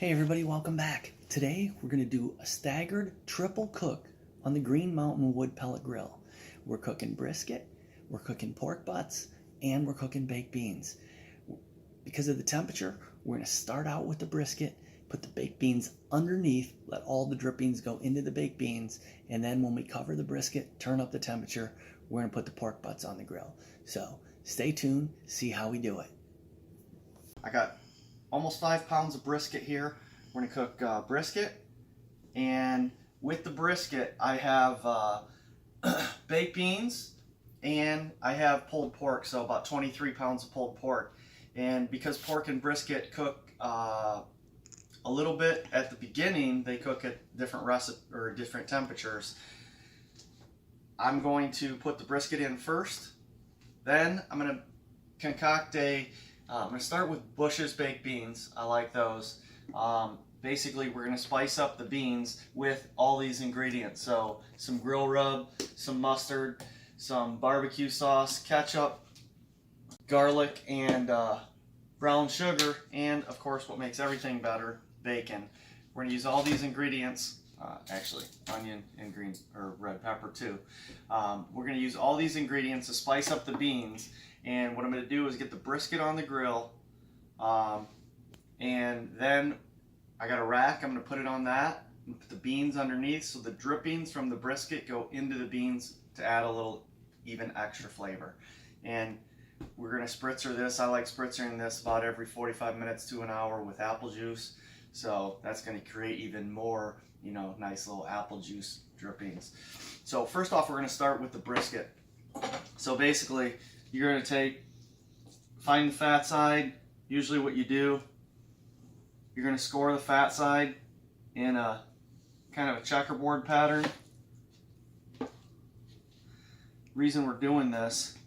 Hey everybody, welcome back. Today we're going to do a staggered triple cook on the Green Mountain Wood Pellet Grill. We're cooking brisket, we're cooking pork butts, and we're cooking baked beans. Because of the temperature, we're going to start out with the brisket, put the baked beans underneath, let all the drippings go into the baked beans, and then when we cover the brisket, turn up the temperature, we're going to put the pork butts on the grill. So stay tuned, see how we do it. I got almost 5 pounds of brisket here. We're gonna cook brisket, and with the brisket I have baked beans and I have pulled pork, so about 23 pounds of pulled pork. And because pork and brisket cook a little bit at the beginning, they cook at different temperatures. I'm going to put the brisket in first, then I'm gonna concoct I'm going to start with Bush's baked beans. I like those. Basically, we're going to spice up the beans with all these ingredients. So some grill rub, some mustard, some barbecue sauce, ketchup, garlic, and brown sugar, and of course what makes everything better, bacon. We're going to use all these ingredients, actually onion and green or red pepper too. We're going to use all these ingredients to spice up the beans. And what I'm going to do is get the brisket on the grill, and then I got a rack. I'm going to put it on that and put the beans underneath, so the drippings from the brisket go into the beans to add a little even extra flavor. And we're going to spritzer this. I like spritzering this about every 45 minutes to an hour with apple juice, so that's going to create even more, nice little apple juice drippings. So first off, we're going to start with the brisket. So basically, you're going to find the fat side. Usually what you do, you're going to score the fat side in a kind of a checkerboard pattern. Reason we're doing this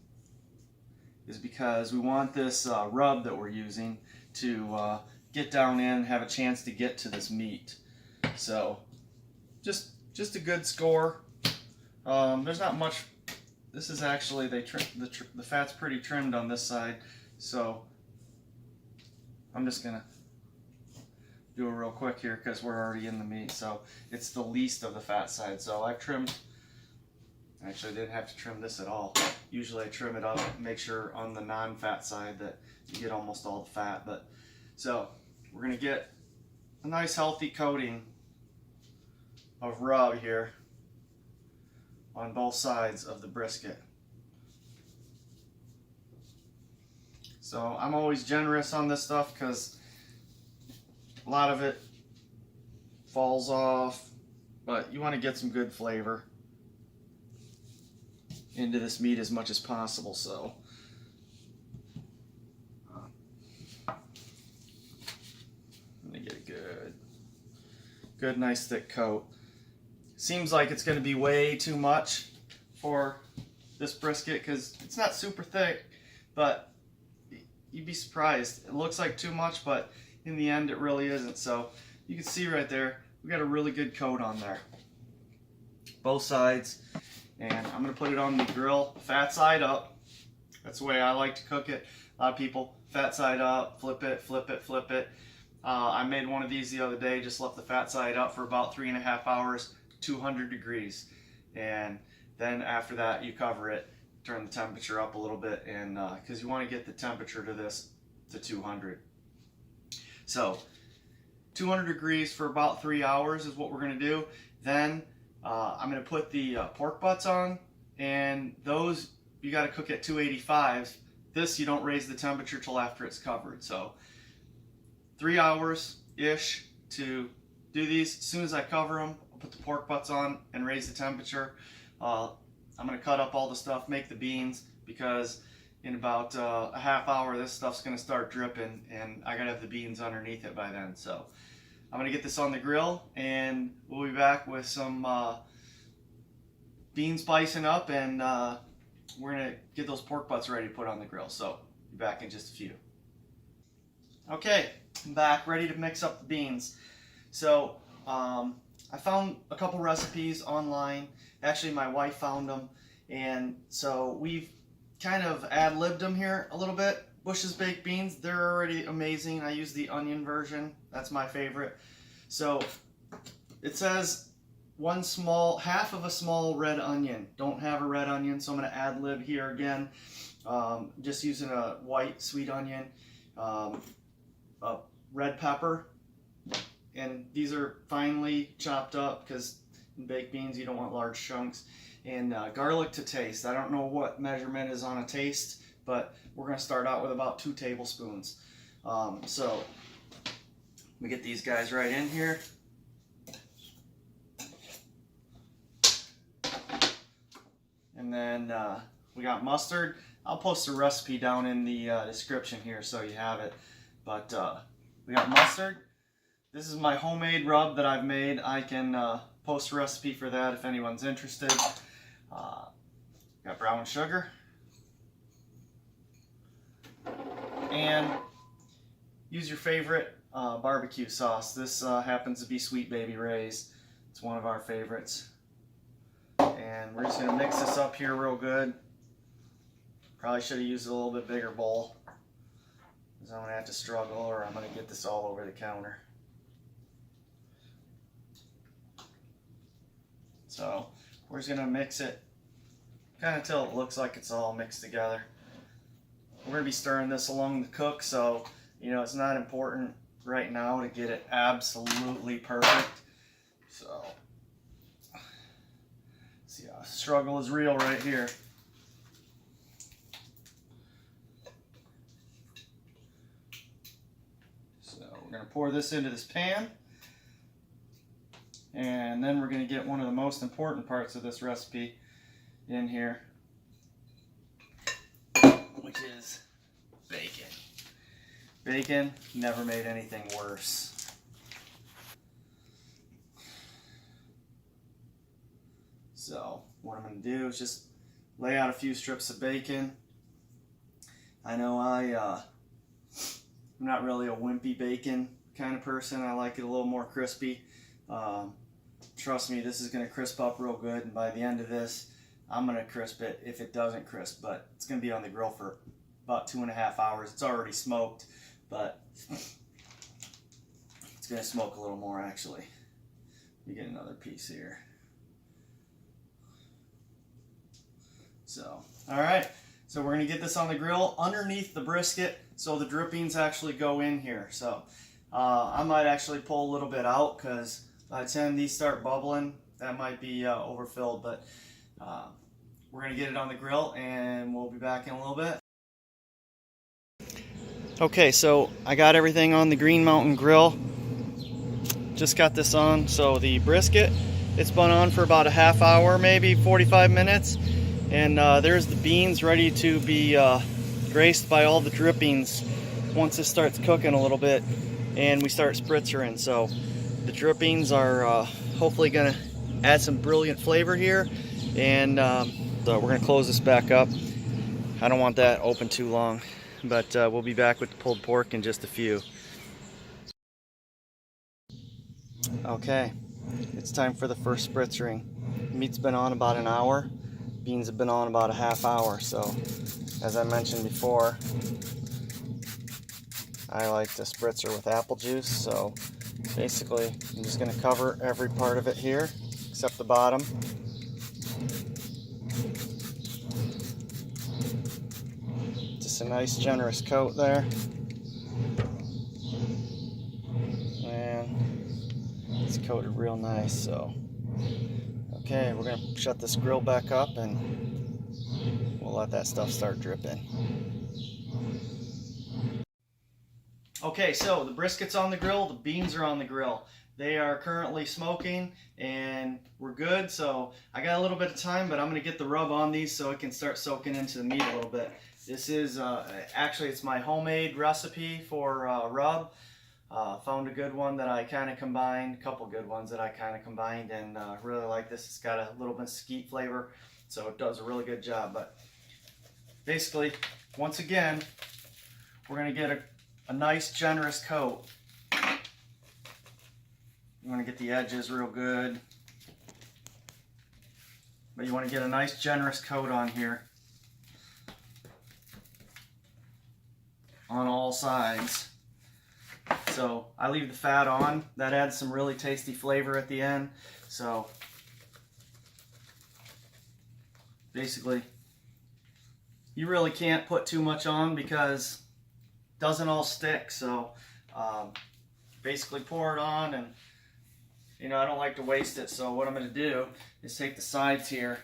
is because we want this rub that we're using to get down in and have a chance to get to this meat. So just a good score. There's not much. This is actually, the fat's pretty trimmed on this side, so I'm just gonna do it real quick here because we're already in the meat. So it's the least of the fat side. So I've trimmed. Actually, I didn't have to trim this at all. Usually I trim it up, make sure on the non-fat side that you get almost all the fat. But so we're gonna get a nice healthy coating of rub here on both sides of the brisket. So I'm always generous on this stuff because a lot of it falls off, but you want to get some good flavor into this meat as much as possible. So I'm gonna get a good nice thick coat. Seems like it's going to be way too much for this brisket because it's not super thick, but you'd be surprised. It looks like too much, but in the end it really isn't. So you can see right there, we got a really good coat on there, both sides. And I'm going to put it on the grill, fat side up. That's the way I like to cook it. A lot of people, fat side up, flip it, flip it, flip it. I made one of these the other day, just left the fat side up for about 3.5 hours. 200 degrees, and then after that you cover it, turn the temperature up a little bit, and because you want to get the temperature to this to 200. So 200 degrees for about 3 hours is what we're going to do. Then I'm going to put the pork butts on, and those you got to cook at 285. This you don't raise the temperature till after it's covered. So 3 hours ish to do these. As soon as I cover them, put the pork butts on and raise the temperature. I'm going to cut up all the stuff, make the beans, because in about a half hour this stuff's going to start dripping, and I got to have the beans underneath it by then. So I'm going to get this on the grill, and we'll be back with some bean spicing up, and we're going to get those pork butts ready to put on the grill. So be back in just a few. Okay, I'm back ready to mix up the beans. So I found a couple recipes online. Actually, my wife found them, and so we've kind of ad-libbed them here a little bit. Bush's baked beans, they're already amazing. I use the onion version. That's my favorite. So it says half of a small red onion. Don't have a red onion, so I'm going to ad lib here again. Just using a white sweet onion, a red pepper, and these are finely chopped up because in baked beans you don't want large chunks, and garlic to taste. I don't know what measurement is on a taste, but we're going to start out with about 2 tablespoons. So we get these guys right in here. And then we got mustard. I'll post a recipe down in the description here so you have it. But we got mustard. This is my homemade rub that I've made. I can post a recipe for that if anyone's interested. Got brown sugar. And use your favorite barbecue sauce. This happens to be Sweet Baby Ray's. It's one of our favorites. And we're just going to mix this up here real good. Probably should have used a little bit bigger bowl, because I'm going to have to struggle or I'm going to get this all over the counter. So we're just going to mix it kind of till it looks like it's all mixed together. We're going to be stirring this along the cook, so you know it's not important right now to get it absolutely perfect. So see, struggle is real right here. So we're going to pour this into this pan, and then we're going to get one of the most important parts of this recipe in here, which is bacon. Bacon never made anything worse. So what I'm going to do is just lay out a few strips of bacon. I know I'm not really a wimpy bacon kind of person. I like it a little more crispy. Trust me, this is going to crisp up real good, and by the end of this, I'm going to crisp it if it doesn't crisp, but it's going to be on the grill for about 2.5 hours. It's already smoked, but it's going to smoke a little more actually. You get another piece here. So, all right, so we're going to get this on the grill underneath the brisket so the drippings actually go in here. So I might actually pull a little bit out because by the time these start bubbling, that might be overfilled, but we're going to get it on the grill and we'll be back in a little bit. Okay, so I got everything on the Green Mountain Grill. Just got this on. So the brisket, it's been on for about a half hour, maybe 45 minutes. And there's the beans ready to be graced by all the drippings once this starts cooking a little bit and we start spritzering. So the drippings are hopefully going to add some brilliant flavor here. And so we're going to close this back up. I don't want that open too long, but we'll be back with the pulled pork in just a few. Okay, it's time for the first spritzering. Meat's been on about an hour. Beans have been on about a half hour. So as I mentioned before, I like to spritzer with apple juice. So basically I'm just going to cover every part of it here except the bottom. Just a nice generous coat there. And it's coated real nice. So okay, we're going to shut this grill back up and we'll let that stuff start dripping. Okay, so the brisket's on the grill, the beans are on the grill. They are currently smoking and we're good. So I got a little bit of time, but I'm going to get the rub on these so it can start soaking into the meat a little bit. This is actually, it's my homemade recipe for rub. Found a good one that I kind of combined, a couple good ones that I kind of combined, and really like this. It's got a little bit of skeet flavor, so it does a really good job. But basically, once again, we're going to get a nice generous coat. You want to get the edges real good, but you want to get a nice generous coat on here. on all sides. So I leave the fat on. That adds some really tasty flavor at the end. So basically, you really can't put too much on because it doesn't all stick. So basically pour it on, and you know, I don't like to waste it. So what I'm going to do is take the sides here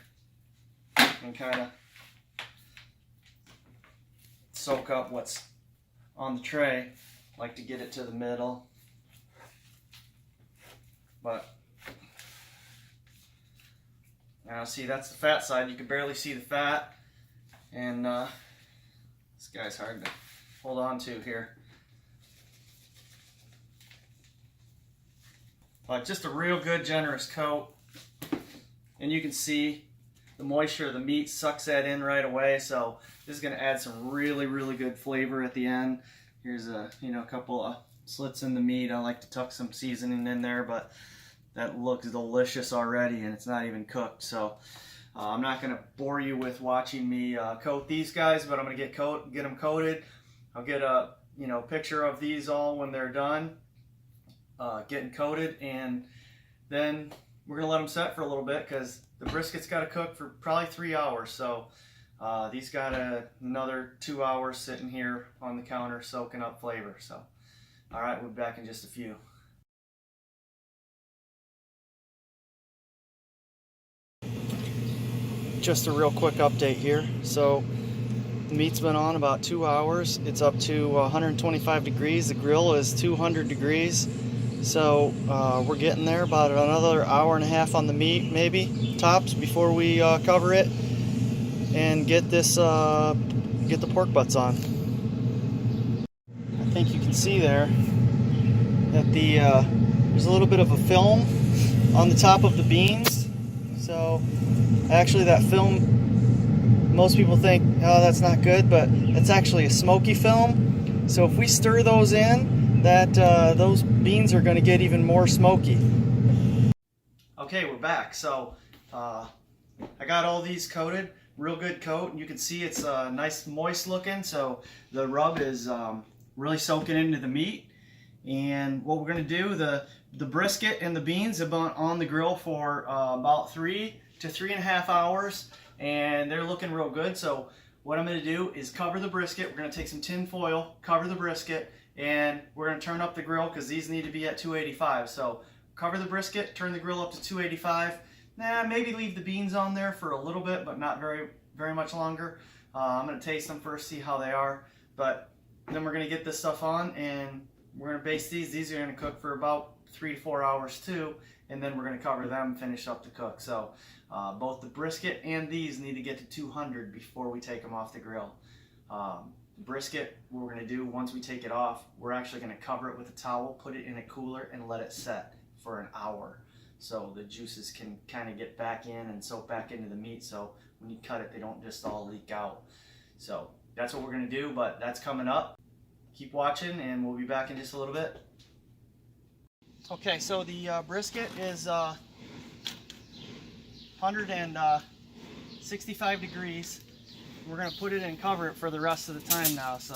and kind of soak up what's on the tray. I like to get it to the middle, but now see, that's the fat side. You can barely see the fat, and this guy's hard to hold on to here. But just a real good generous coat, and you can see the moisture of the meat sucks that in right away. So this is going to add some really good flavor at the end. Here's a couple of slits in the meat. I like to tuck some seasoning in there, but that looks delicious already, and it's not even cooked. So I'm not going to bore you with watching me coat these guys, but I'm going to get them coated. I'll get a picture of these all when they're done getting coated, and then we're going to let them set for a little bit because the brisket's got to cook for probably 3 hours. So these got another 2 hours sitting here on the counter soaking up flavor. So, all right, we'll be back in just a few. Just a real quick update here. So the meat's been on about 2 hours. It's up to 125 degrees. The grill is 200 degrees. So we're getting there, about another hour and a half on the meat, maybe tops, before we cover it and get the pork butts on. I think you can see there that there's a little bit of a film on the top of the beans. So actually that film, most people think, oh, that's not good, but it's actually a smoky film. So if we stir those in, those beans are going to get even more smoky. Okay, we're back. So I got all these coated, real good coat, and you can see it's nice moist looking. So the rub is really soaking into the meat. And what we're going to do, the brisket and the beans have been on the grill for about 3 to 3.5 hours, and they're looking real good. So what I'm going to do is cover the brisket. We're going to take some tin foil, cover the brisket, and we're going to turn up the grill because these need to be at 285. So cover the brisket, turn the grill up to 285. Maybe leave the beans on there for a little bit, but not very much longer. I'm going to taste them first, see how they are. But then we're going to get this stuff on, and we're going to baste these. These are going to cook for about 3 to 4 hours too, and then we're going to cover them, finish up the cook. So both the brisket and these need to get to 200 before we take them off the grill. Brisket, what we're going to do once we take it off, we're actually going to cover it with a towel, put it in a cooler, and let it set for an hour so the juices can kind of get back in and soak back into the meat, so when you cut it, they don't just all leak out. So that's what we're going to do, but that's coming up. Keep watching, and we'll be back in just a little bit. Okay, so the brisket is 165 degrees. We're going to put it and cover it for the rest of the time now. So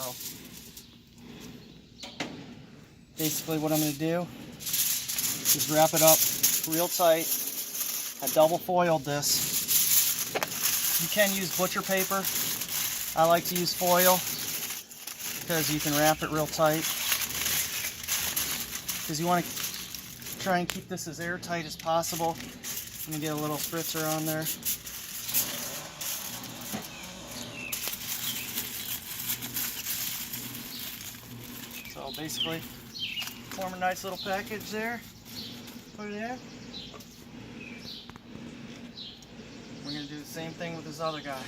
basically what I'm going to do is wrap it up real tight. I double foiled this. You can use butcher paper. I like to use foil because you can wrap it real tight. Because you want to try and keep this as airtight as possible. Let me get a little spritzer on there. So basically, form a nice little package there. Put it in. We're going to do the same thing with this other guy.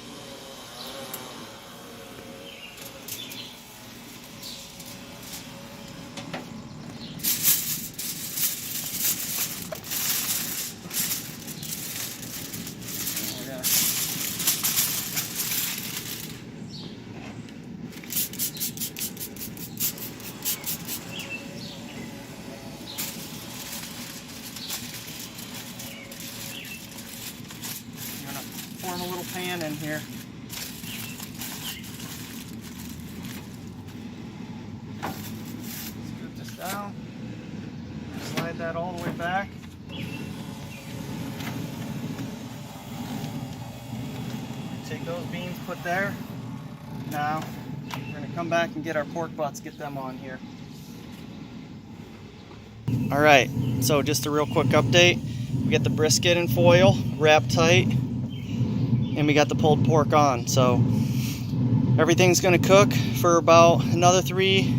Form a little pan in here. down. Slide that all the way back. Take those beans, put there. Now, we're gonna come back and get our pork butts, get them on here. All right, so just a real quick update. We got the brisket in foil, wrapped tight, and we got the pulled pork on. So everything's gonna cook for about another 3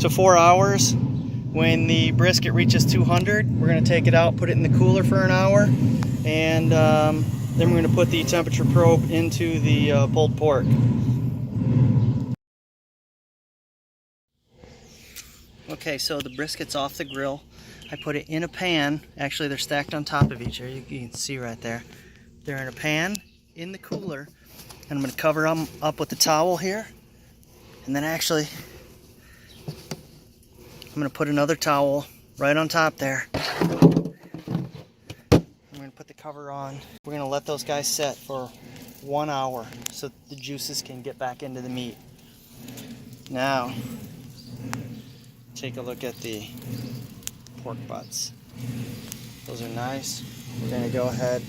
to 4 hours. When the brisket reaches 200, we're gonna take it out, put it in the cooler for an hour, and then we're gonna put the temperature probe into the pulled pork. Okay, so the brisket's off the grill. I put it in a pan. Actually, they're stacked on top of each other. You can see right there. They're in a pan in the cooler. And I'm going to cover them up with the towel here. And then actually, I'm going to put another towel right on top there. I'm going to put the cover on. We're going to let those guys set for 1 hour so the juices can get back into the meat. Now, take a look at the pork butts. Those are nice. We're going to go ahead.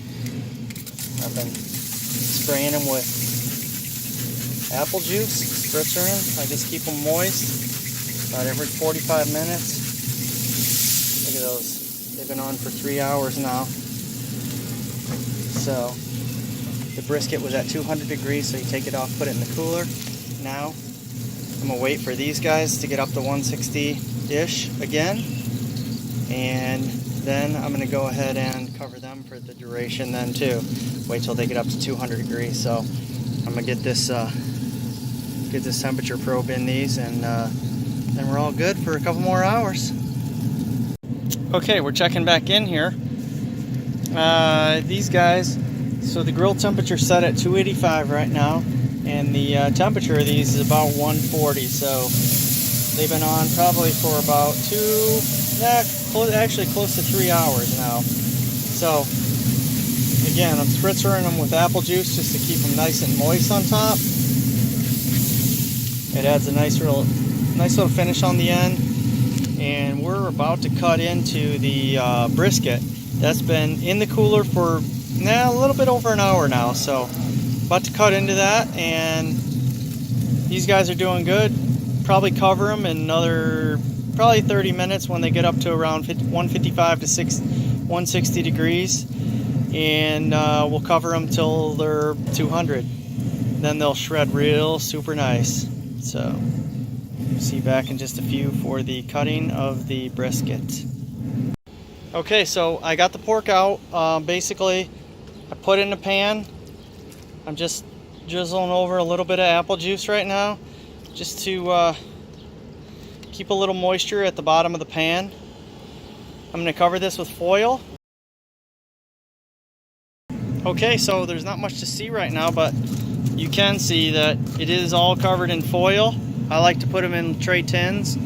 I've been spraying them with apple juice, spritzing. I just keep them moist about every 45 minutes. Look at those. They've been on for 3 hours now. So the brisket was at 200 degrees, so you take it off, put it in the cooler. Now I'm going to wait for these guys to get up to 160-ish again, and then I'm going to go ahead and cover them for the duration then too. Wait till they get up to 200 degrees. So I'm going to get this temperature probe in these, and then we're all good for a couple more hours. Okay, we're checking back in here. These guys, so the grill temperature set at 285 right now. And the temperature of these is about 140, so they've been on probably for about actually close to 3 hours now. So again, I'm spritzing them with apple juice just to keep them nice and moist on top. It adds a nice little finish on the end. And we're about to cut into the brisket. That's been in the cooler for a little bit over an hour now, so about to cut into that, and these guys are doing good. Probably cover them in another probably 30 minutes when they get up to around 155 to 160 degrees, and we'll cover them till they're 200. Then they'll shred real super nice. So see you back in just a few for the cutting of the brisket. Okay, so I got the pork out. Basically, I put it in a pan. I'm just drizzling over a little bit of apple juice right now, just to keep a little moisture at the bottom of the pan. I'm going to cover this with foil. Okay, so there's not much to see right now, but you can see that it is all covered in foil. I like to put them in tray tins.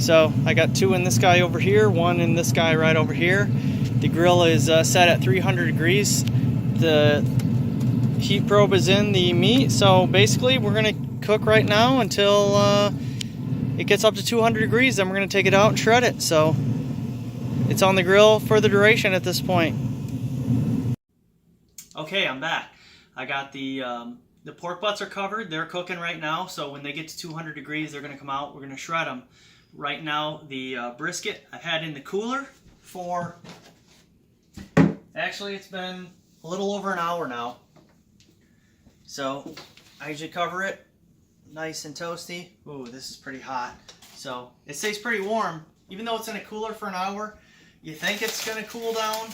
So I got 2 in this guy over here, 1 in this guy right over here. The grill is set at 300 degrees. The heat probe is in the meat, so basically we're going to cook right now until it gets up to 200 degrees. Then we're going to take it out and shred it. So it's on the grill for the duration at this point. Okay, I'm back. I got the pork butts are covered. They're cooking right now, so when they get to 200 degrees, they're going to come out. We're going to shred them. Right now, the brisket I've had in the cooler for, actually it's been a little over an hour now. So I usually cover it nice and toasty. Ooh, this is pretty hot. So it stays pretty warm. Even though it's in a cooler for an hour, you think it's going to cool down.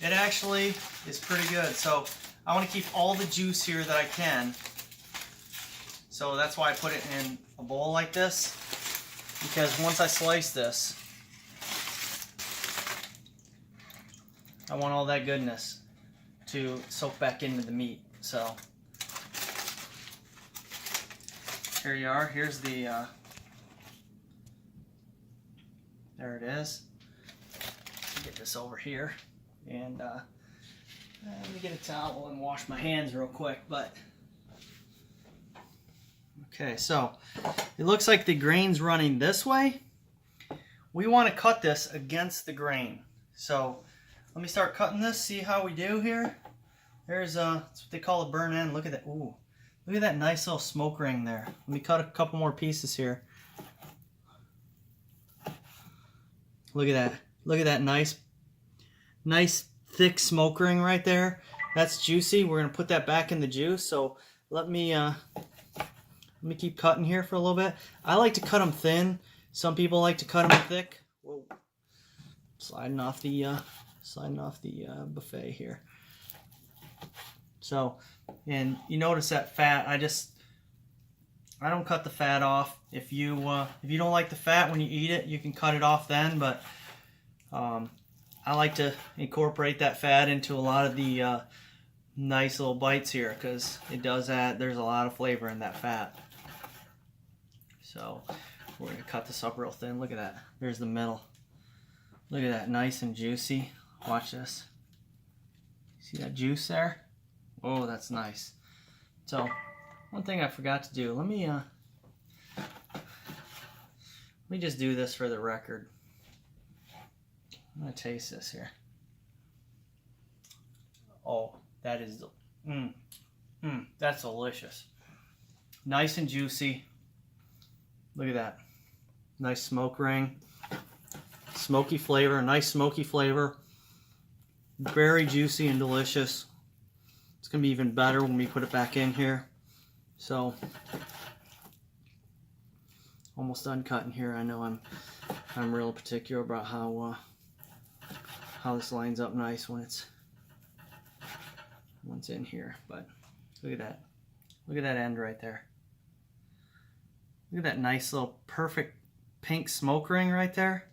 It actually is pretty good. So I want to keep all the juice here that I can. So that's why I put it in a bowl like this. Because once I slice this, I want all that goodness to soak back into the meat. So here you are. Here's the there it is. Get this over here, and let me get a towel and wash my hands real quick. But okay, so it looks like the grain's running this way. we want to cut this against the grain. So let me start cutting this, see how we do here. There's that's what they call a burn end. Look at that. Ooh, look at that nice little smoke ring there. Let me cut a couple more pieces here. Look at that. Look at that nice thick smoke ring right there. That's juicy. We're gonna put that back in the juice. So let me keep cutting here for a little bit. I like to cut them thin. Some people like to cut them thick. Whoa. Sliding off the buffet here. So, and you notice that fat. I don't cut the fat off. If you don't like the fat when you eat it, you can cut it off then. But I like to incorporate that fat into a lot of the nice little bites here, because it does add. There's a lot of flavor in that fat. So we're gonna cut this up real thin. Look at that. There's the middle. Look at that, nice and juicy. Watch this. See that juice there? Oh, that's nice. So one thing I forgot to do. Let me just do this for the record. I'm gonna taste this here. Oh, that is that's delicious. Nice and juicy. Look at that. Nice smoke ring. Smoky flavor, nice smoky flavor. Very juicy and delicious. It's gonna be even better when we put it back in here. So, almost done cutting here. I know I'm real particular about how this lines up nice when it's in here. But look at that. Look at that end right there. Look at that nice little perfect pink smoke ring right there.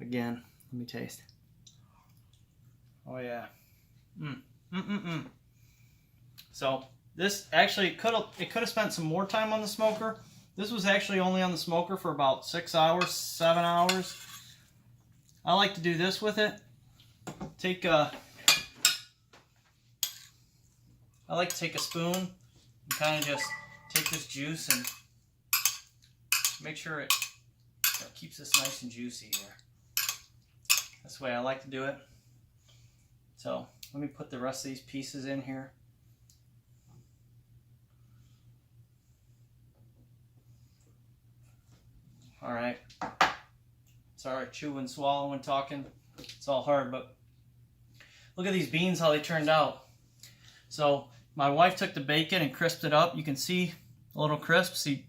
Again, let me taste. Oh yeah. So this actually could have spent some more time on the smoker. This was actually only on the smoker for about 6 hours, 7 hours. I like to do this with it. I like to take a spoon and kind of just take this juice and make sure it keeps this nice and juicy here. That's the way I like to do it. So let me put the rest of these pieces in here. All right. Sorry, chewing, swallowing, talking. It's all hard, but look at these beans, how they turned out. So my wife took the bacon and crisped it up. You can see a little crisp. See,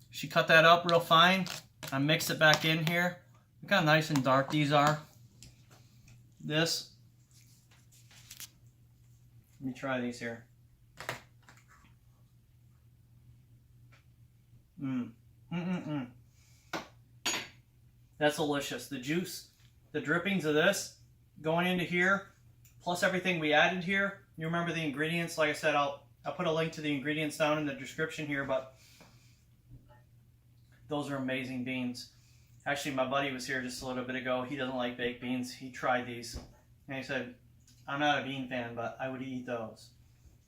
she cut that up real fine. I mixed it back in here. Look how nice and dark these are. Let me try these here. That's delicious. The juice, the drippings of this going into here, plus everything we added here. You remember the ingredients? Like I said, I'll put a link to the ingredients down in the description here, but those are amazing beans. Actually, my buddy was here just a little bit ago. He doesn't like baked beans. He tried these, and he said, I'm not a bean fan, but I would eat those.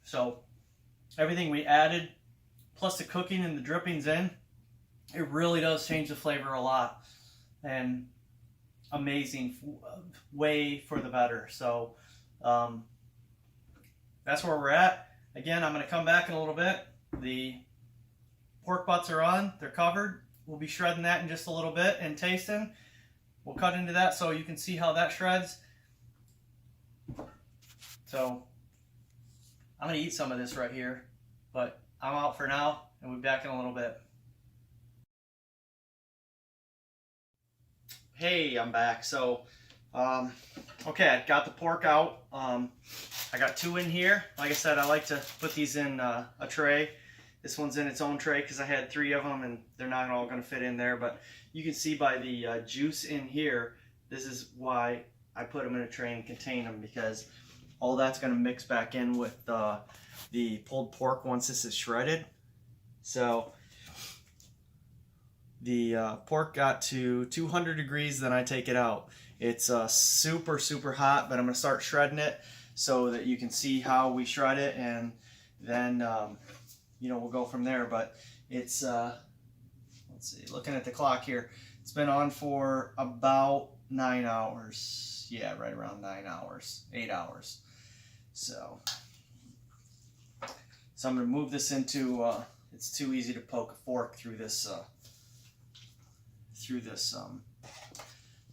So everything we added, plus the cooking and the drippings in, it really does change the flavor a lot. And amazing, way for the better. So that's where we're at. Again, I'm going to come back in a little bit. The pork butts are on. They're covered. We'll be shredding that in just a little bit and tasting. We'll cut into that so you can see how that shreds. So I'm going to eat some of this right here, but I'm out for now, and we'll be back in a little bit. Hey, I'm back. So, okay, I got the pork out. I got 2 in here. Like I said, I like to put these in a tray. This one's in its own tray because I had 3 of them and they're not all going to fit in there. But you can see by the juice in here, this is why I put them in a tray and contain them, because all that's going to mix back in with the pulled pork once this is shredded. So the pork got to 200 degrees, then I take it out. It's super, super hot, but I'm going to start shredding it so that you can see how we shred it, and then we'll go from there. But it's let's see, looking at the clock here, It's been on for about 9 hours. Yeah, right around 9 hours, 8 hours. So I'm going to move this into, it's too easy to poke a fork through this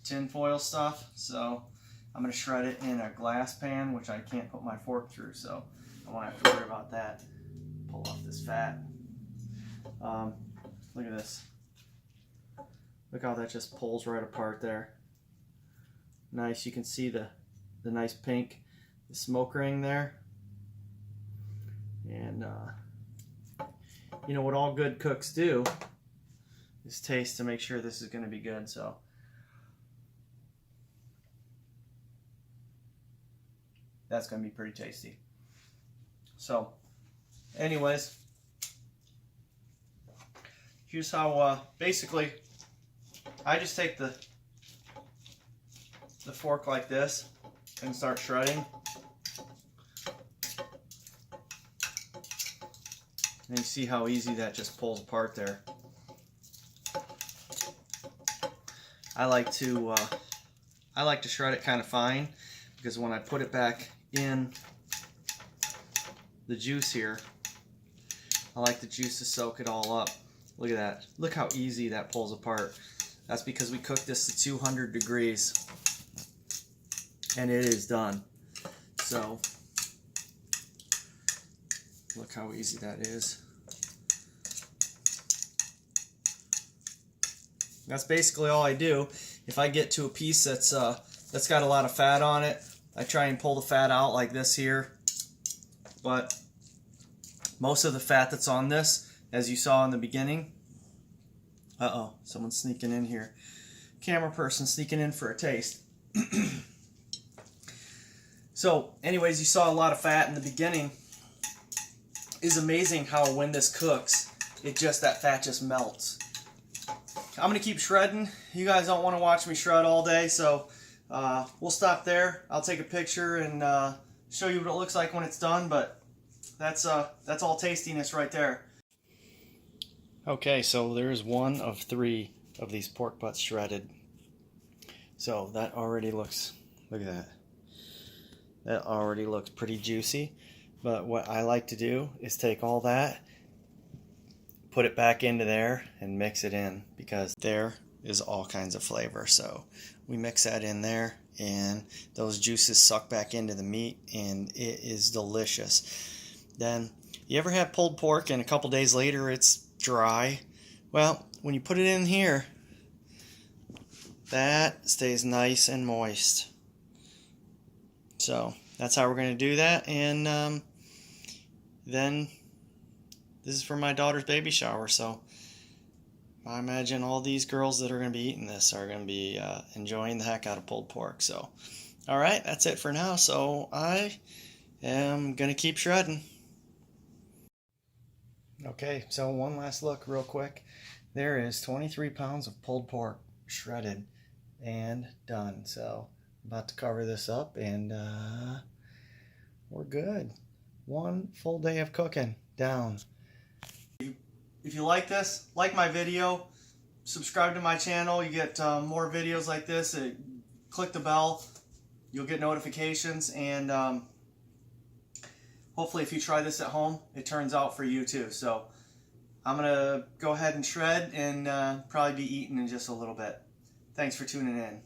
tin foil stuff. So I'm going to shred it in a glass pan, which I can't put my fork through, so I won't have to worry about that. Pull off this fat. Look at this. Look how that just pulls right apart there. Nice. You can see the nice pink, the smoke ring there. And you know what all good cooks do is taste to make sure this is going to be good. So that's going to be pretty tasty. So anyways, here's how basically I just take the fork like this and start shredding. And you see how easy that just pulls apart there. I like to shred it kind of fine, because when I put it back in the juice here, I like the juice to soak it all up. Look at that. Look how easy that pulls apart. That's because we cooked this to 200 degrees and it is done. So look how easy that is. That's basically all I do. If I get to a piece that's got a lot of fat on it, I try and pull the fat out like this here. But most of the fat that's on this, as you saw in the beginning, uh-oh, someone's sneaking in here. Camera person sneaking in for a taste. So anyways, you saw a lot of fat in the beginning. It's amazing how when this cooks, that fat just melts. I'm going to keep shredding. You guys don't want to watch me shred all day, so we'll stop there. I'll take a picture and show you what it looks like when it's done, but that's all tastiness right there. Okay, so there's one of 3 of these pork butts shredded. So that already looks, look at that. That already looks pretty juicy. But what I like to do is take all that, put it back into there, and mix it in, because there is all kinds of flavor. So we mix that in there, and those juices suck back into the meat, and it is delicious. Then, you ever have pulled pork and a couple days later it's dry? Well, when you put it in here, that stays nice and moist. So that's how we're going to do that. And then this is for my daughter's baby shower, so I imagine all these girls that are going to be eating this are going to be enjoying the heck out of pulled pork. So alright, that's it for now. So I am going to keep shredding. Okay, so one last look real quick. There is 23 pounds of pulled pork shredded and done. So I'm about to cover this up, and we're good. One full day of cooking down. If you like this, like my video, subscribe to my channel. You get more videos like this. Click the bell. You'll get notifications, and hopefully if you try this at home, it turns out for you too. So I'm going to go ahead and shred and probably be eating in just a little bit. Thanks for tuning in.